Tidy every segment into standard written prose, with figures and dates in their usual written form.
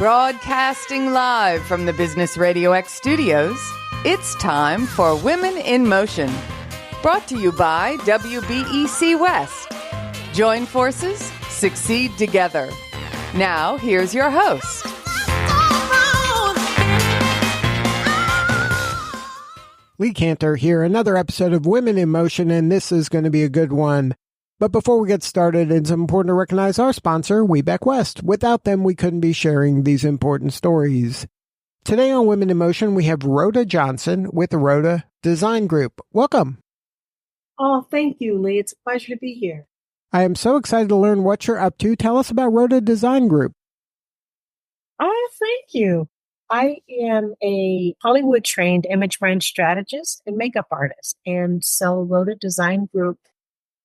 Broadcasting live from the Business RadioX studios, it's time for Women in Motion. Brought to you by WBEC West. Join forces, succeed together. Now, here's your host. Lee Kantor here, another episode of Women in Motion, and this is going to be a good one. But before we get started, it's important to recognize our sponsor, Webeck West. Without them, we couldn't be sharing these important stories. Today on Women in Motion, we have Rhoda Johnson with Rhoda Design Group. Welcome. Oh, thank you, Lee. It's a pleasure to be here. I am so excited to learn what you're up to. Tell us about Rhoda Design Group. Oh, thank you. I am a Hollywood-trained image brand strategist and makeup artist. And so Rhoda Design Group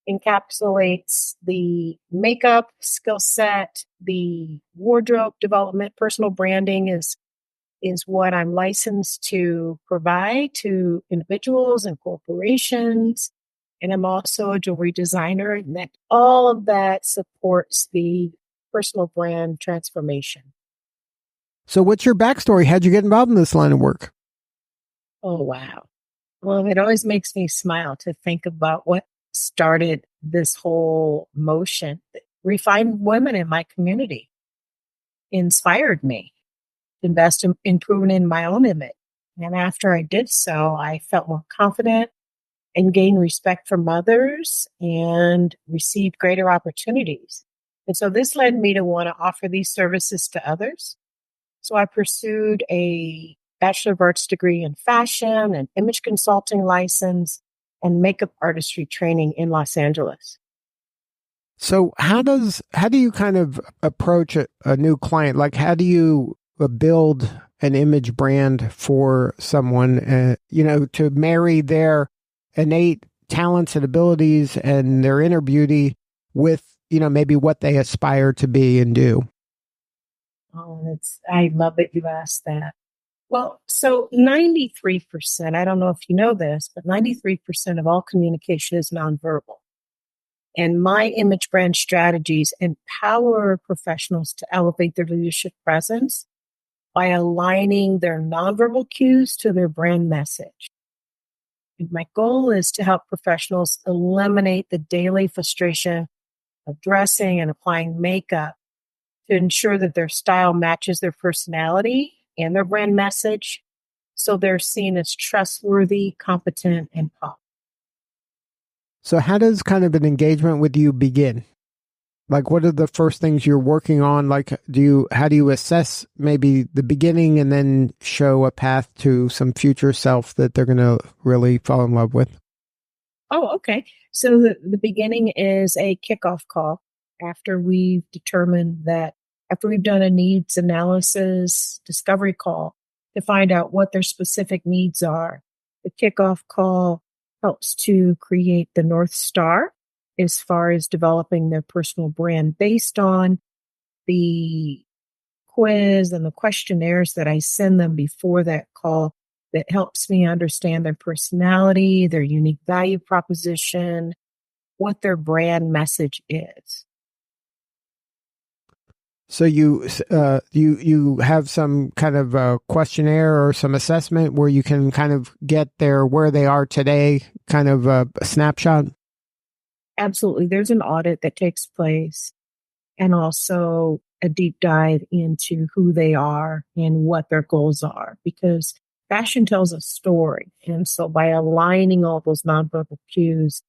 encapsulates the makeup skill set, the wardrobe development, personal branding is what I'm licensed to provide to individuals and corporations. And I'm also a jewelry designer, and that all of that supports the personal brand transformation. So what's your backstory? How'd you get involved in this line of work? Oh, wow. Well, it always makes me smile to think about what started this whole motion. Refined women in my community inspired me to invest in improving in my own image. And after I did so, I felt more confident and gained respect from others and received greater opportunities. And so this led me to want to offer these services to others. So I pursued a Bachelor of Arts degree in fashion and image consulting license and makeup artistry training in Los Angeles. So how do you kind of approach a new client? Like, how do you build an image brand for someone, to marry their innate talents and abilities and their inner beauty with, maybe what they aspire to be and do? Oh, I love that you asked that. Well, so 93%, I don't know if you know this, but 93% of all communication is nonverbal. And my image brand strategies empower professionals to elevate their leadership presence by aligning their nonverbal cues to their brand message. And my goal is to help professionals eliminate the daily frustration of dressing and applying makeup to ensure that their style matches their personality and their brand message, so they're seen as trustworthy, competent, and pop. So how does kind of an engagement with you begin? Like, what are the first things you're working on? Like, how do you assess maybe the beginning and then show a path to some future self that they're going to really fall in love with? Oh, okay. So the beginning is a kickoff call after we've determined that, after we've done a needs analysis discovery call to find out what their specific needs are. The kickoff call helps to create the North Star as far as developing their personal brand based on the quiz and the questionnaires that I send them before that call that helps me understand their personality, their unique value proposition, what their brand message is. So you have some kind of questionnaire or some assessment where you can kind of get where they are today, kind of a snapshot? Absolutely. There's an audit that takes place and also a deep dive into who they are and what their goals are, because fashion tells a story. And so by aligning all those nonverbal cues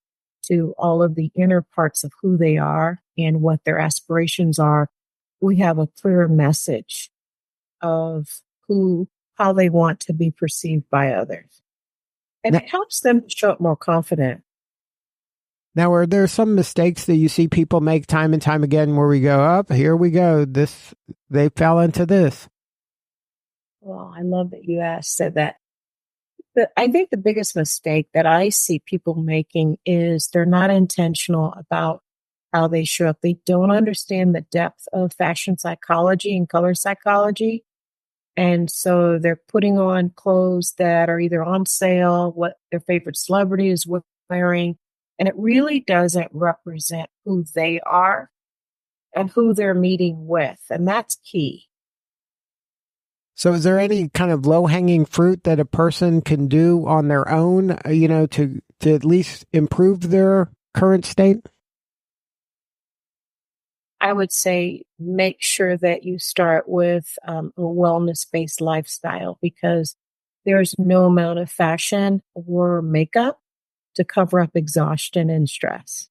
to all of the inner parts of who they are and what their aspirations are, we have a clear message of how they want to be perceived by others. And it helps them show up more confident. Now, are there some mistakes that you see people make time and time again where we go, here we go, they fell into this? Well, I love that you said that. But I think the biggest mistake that I see people making is they're not intentional about how they show up. They don't understand the depth of fashion psychology and color psychology. And so they're putting on clothes that are either on sale, what their favorite celebrity is wearing, and it really doesn't represent who they are and who they're meeting with. And that's key. So is there any kind of low-hanging fruit that a person can do on their own, to at least improve their current state? I would say make sure that you start with a wellness-based lifestyle, because there's no amount of fashion or makeup to cover up exhaustion and stress.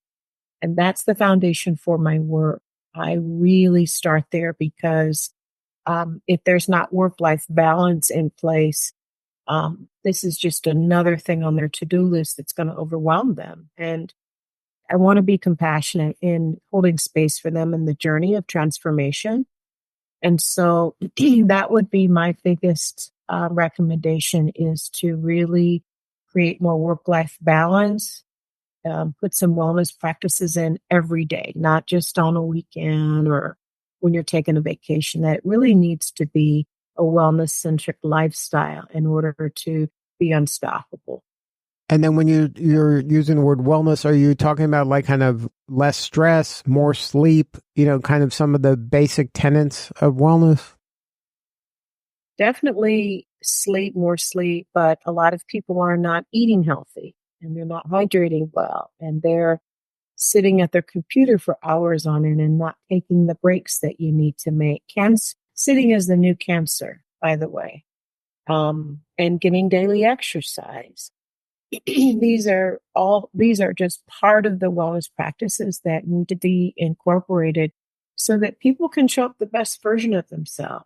And that's the foundation for my work. I really start there because if there's not work-life balance in place, this is just another thing on their to-do list that's going to overwhelm them. And I want to be compassionate in holding space for them in the journey of transformation. And so that would be my biggest recommendation, is to really create more work-life balance, put some wellness practices in every day, not just on a weekend or when you're taking a vacation. That really needs to be a wellness-centric lifestyle in order to be unstoppable. And then when you're using the word wellness, are you talking about like kind of less stress, more sleep, kind of some of the basic tenets of wellness? Definitely sleep, more sleep, but a lot of people are not eating healthy and they're not hydrating well, and they're sitting at their computer for hours on end and not taking the breaks that you need to make. Sitting is the new cancer, by the way, and getting daily exercise. These are just part of the wellness practices that need to be incorporated so that people can show up the best version of themselves.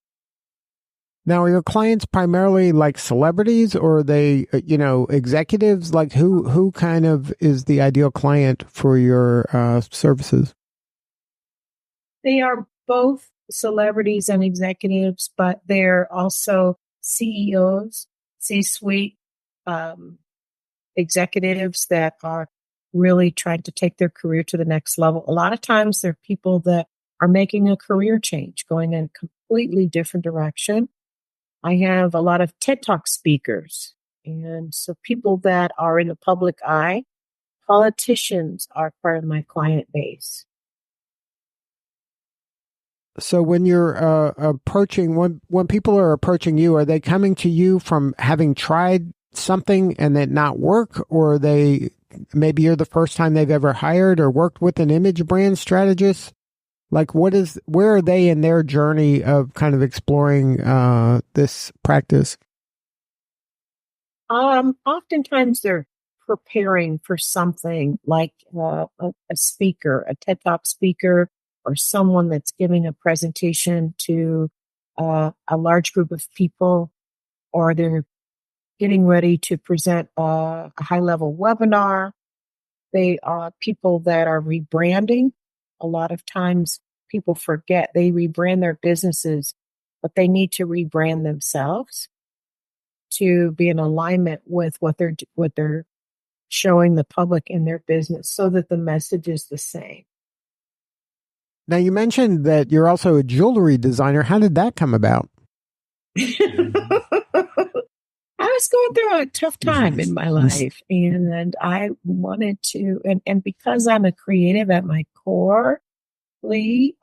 Now, are your clients primarily like celebrities, or are they, executives? Like who kind of is the ideal client for your services? They are both celebrities and executives, but they're also CEOs, C-suite executives that are really trying to take their career to the next level. A lot of times they're people that are making a career change, going in a completely different direction. I have a lot of TED Talk speakers, and so people that are in the public eye. Politicians are part of my client base. So when you're when people are approaching you, are they coming to you from having tried something and it not work, or maybe you're the first time they've ever hired or worked with an image brand strategist? Like where are they in their journey of kind of exploring this practice? Oftentimes they're preparing for something like a speaker, a TED Talk speaker, or someone that's giving a presentation to a large group of people, or they're getting ready to present a high-level webinar. They are people that are rebranding. A lot of times people forget they rebrand their businesses, but they need to rebrand themselves to be in alignment with what they're showing the public in their business, so that the message is the same. Now, you mentioned that you're also a jewelry designer. How did that come about? I was going through a tough time in my life, and I wanted to, and because I'm a creative at my core, Lee,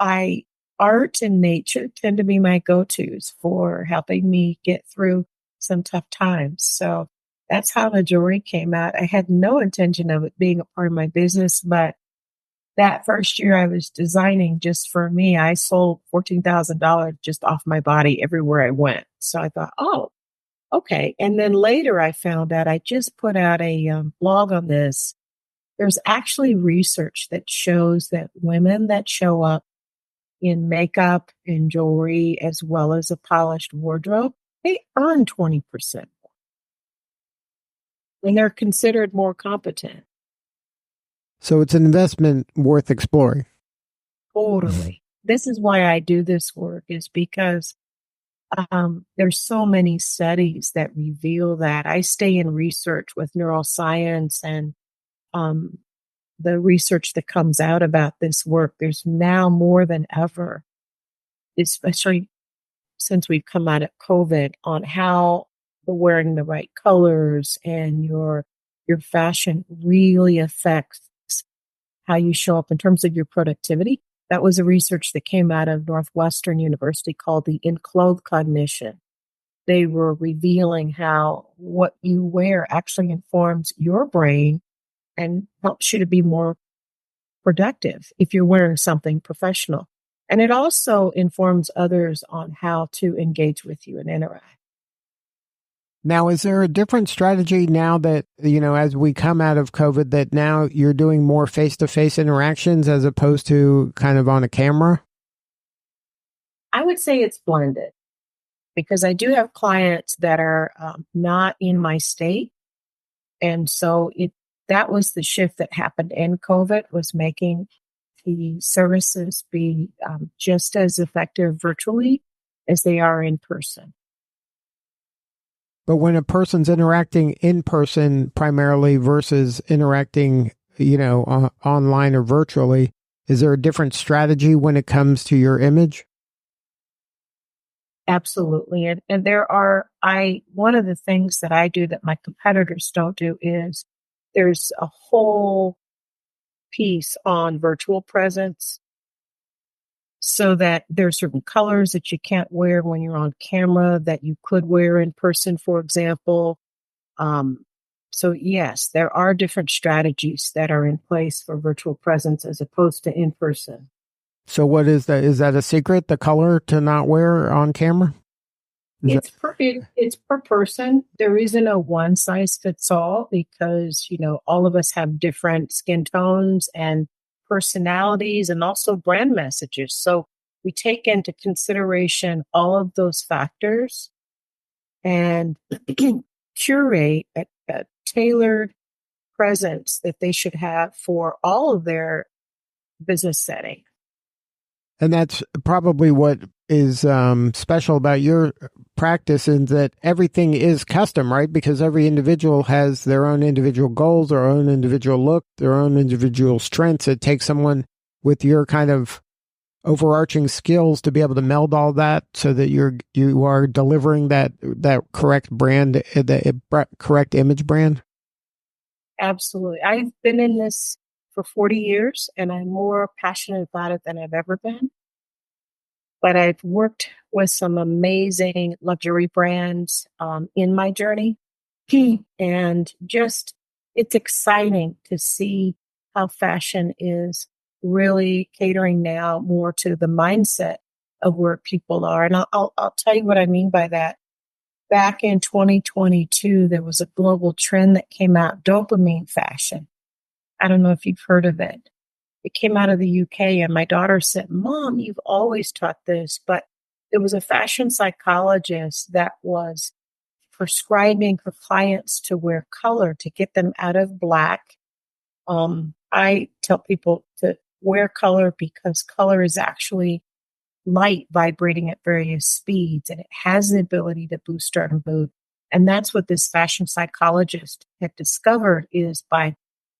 art and nature tend to be my go-tos for helping me get through some tough times. So that's how the jewelry came out. I had no intention of it being a part of my business, but that first year I was designing just for me, I sold $14,000 just off my body everywhere I went. So I thought, oh, okay. And then later I found out, I just put out a blog on this. There's actually research that shows that women that show up in makeup and jewelry, as well as a polished wardrobe, they earn 20% more. And they're considered more competent. So it's an investment worth exploring. Totally. This is why I do this work, is because there's so many studies that reveal that. I stay in research with neuroscience and the research that comes out about this work. There's now more than ever, especially since we've come out of COVID, on how the wearing the right colors and your fashion really affects how you show up in terms of your productivity. That was a research that came out of Northwestern University called the In-Clothed Cognition. they were revealing how what you wear actually informs your brain and helps you to be more productive if you're wearing something professional. And it also informs others on how to engage with you and interact. Now, is there a different strategy now that, as we come out of COVID, that now you're doing more face-to-face interactions as opposed to kind of on a camera? I would say it's blended because I do have clients that are not in my state. And so that was the shift that happened in COVID, was making the services be just as effective virtually as they are in person. But when a person's interacting in person primarily versus interacting, online or virtually, is there a different strategy when it comes to your image? Absolutely. And one of the things that I do that my competitors don't do is there's a whole piece on virtual presence, so that there are certain colors that you can't wear when you're on camera that you could wear in person, for example. So yes, there are different strategies that are in place for virtual presence as opposed to in person. So what is that? Is that a secret, the color to not wear on camera? It's per person. There isn't a one size fits all because, all of us have different skin tones and personalities and also brand messages. So we take into consideration all of those factors and curate a tailored presence that they should have for all of their business setting. And that's probably what is special about your practice, in that everything is custom, right? Because every individual has their own individual goals, their own individual look, their own individual strengths. It takes someone with your kind of overarching skills to be able to meld all that so that you are delivering that correct brand, the correct image brand. Absolutely. I've been in this for 40 years and I'm more passionate about it than I've ever been. But I've worked with some amazing luxury brands in my journey. And just, it's exciting to see how fashion is really catering now more to the mindset of where people are. And I'll tell you what I mean by that. Back in 2022, there was a global trend that came out, dopamine fashion. I don't know if you've heard of it. It came out of the UK, and my daughter said, "Mom, you've always taught this." But there was a fashion psychologist that was prescribing her clients to wear color to get them out of black. I tell people to wear color because color is actually light vibrating at various speeds, and it has the ability to boost our mood. And that's what this fashion psychologist had discovered, is by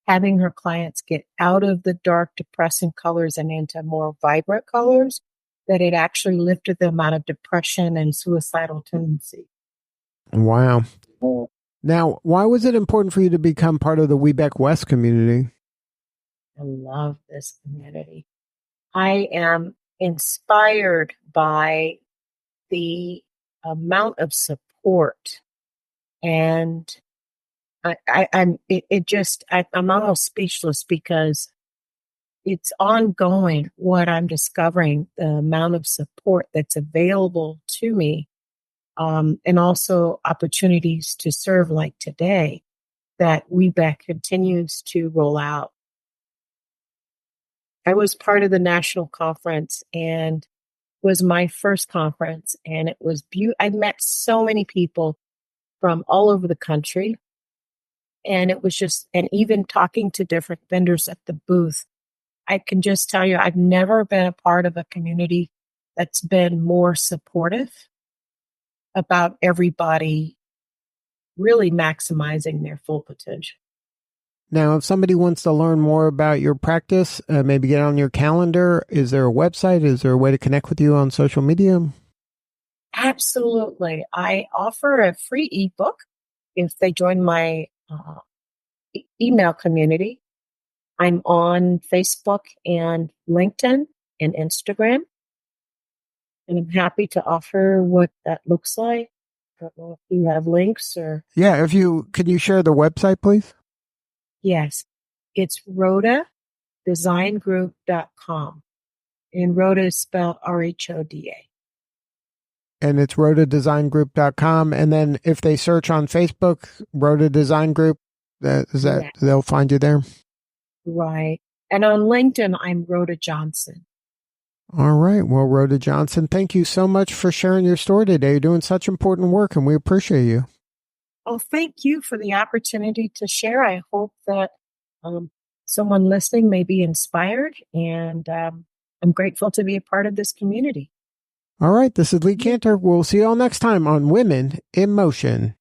having her clients get out of the dark, depressing colors and into more vibrant colors, that it actually lifted them out of depression and suicidal tendency. Wow. Now, why was it important for you to become part of the Webeck West community? I love this community. I am inspired by the amount of support, and I'm almost speechless because it's ongoing what I'm discovering, the amount of support that's available to me, and also opportunities to serve like today that Webeck continues to roll out. I was part of the national conference, and was my first conference, and it was beautiful. I met so many people from all over the country, and it was just, and even talking to different vendors at the booth, I can just tell you, I've never been a part of a community that's been more supportive about everybody really maximizing their full potential. Now, if somebody wants to learn more about your practice, maybe get on your calendar, is there a website? Is there a way to connect with you on social media? Absolutely. I offer a free ebook if they join my email community. I'm on Facebook and LinkedIn and Instagram, and I'm happy to offer what that looks like don't know if you have links or. Yeah, can you share the website, please? Yes, it's RhodaDesignGroup.com. And Rhoda is spelled RHODA. And it's RhodaDesignGroup.com. And then if they search on Facebook, Rhoda Design Group, they'll find you there? Right. And on LinkedIn, I'm Rhoda Johnson. All right. Well, Rhoda Johnson, thank you so much for sharing your story today. You're doing such important work, and we appreciate you. Oh, thank you for the opportunity to share. I hope that someone listening may be inspired, and I'm grateful to be a part of this community. All right. This is Lee Kantor. We'll see you all next time on Women in Motion.